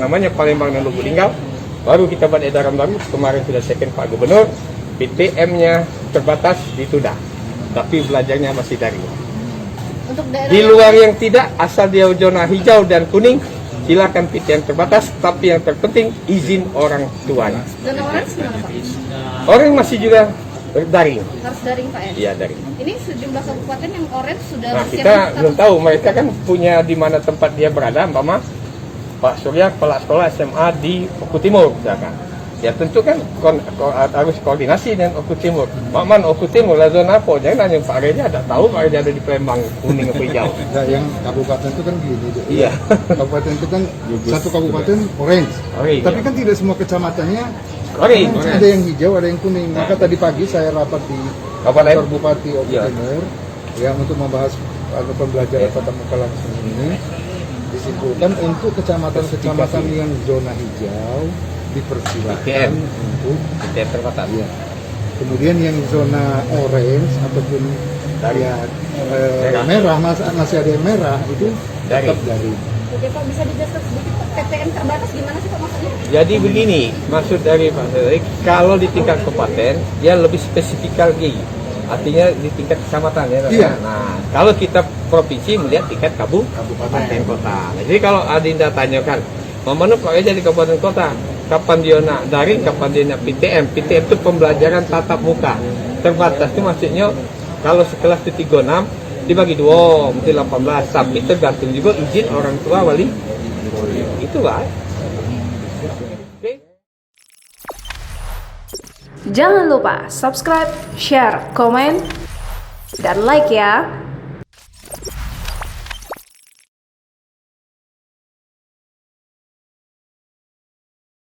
namanya Palembang dan Lubuk Linggau. Baru kita buat edaran baru, kemarin sudah second Pak Gubernur, PTM-nya terbatas ditunda, tapi belajarnya masih daring. Untuk daerah Di luar yang tidak, asal dia zona hijau dan kuning, silakan PTM terbatas, tapi yang terpenting izin orang tuanya. zona orange gimana Pak? Orang masih juga daring. Harus daring Pak ya? Iya, daring. Ini sejumlah kabupaten yang orange sudah Nah, siap kita untuk belum status- tahu mereka kan punya di mana tempat dia berada, Mama. Pak Surya kepala sekolah SMA di Oku Timur, misalkan. Ya tentu kan harus koordinasi dengan Oku Timur. Maman Oku Timur lah zona apa? Jangan nanya Pak Reja, ada tahu Pak Reja ada di Palembang kuning atau hijau. Nah, yang kabupaten itu kan gini. Iya. Kabupaten itu kan satu kabupaten orange. Orange, Tapi ya. kan tidak semua kecamatannya Orange. ada yang hijau, ada yang kuning. Maka tadi pagi saya rapat di Kabupaten? kantor Bupati Oku Iya. Timur yang untuk membahas pembelajaran tatap muka langsung ini. Disimpulkan untuk kecamatan-kecamatan yang zona hijau dipersilakan PTM. untuk PTM terbatas. iya. Kemudian yang zona orange ataupun ya, merah masih ada yang merah itu tetap dari. Oke Pak, bisa dijelaskan sedikit Pak, PTM terbatas gimana sih Pak maksudnya? Jadi begini, maksud dari Pak Seri, kalau di tingkat kabupaten, dia lebih spesifik lagi. Artinya di tingkat kecamatan ya. Iya. Nah, kalau kita provinsi melihat tingkat kabupaten kota. Nah, jadi kalau Adinda tanyakan, mana Pak Reja di kabupaten kota, kapan dia nak daring, kapan dia nak PTM? PTM itu pembelajaran tatap muka. Terbatas itu maksudnya kalau sekelas itu 36 dibagi 2, mesti 18, tapi tergantung juga izin orang tua wali. Itu Pak. Jangan lupa subscribe, share, komen, dan like ya.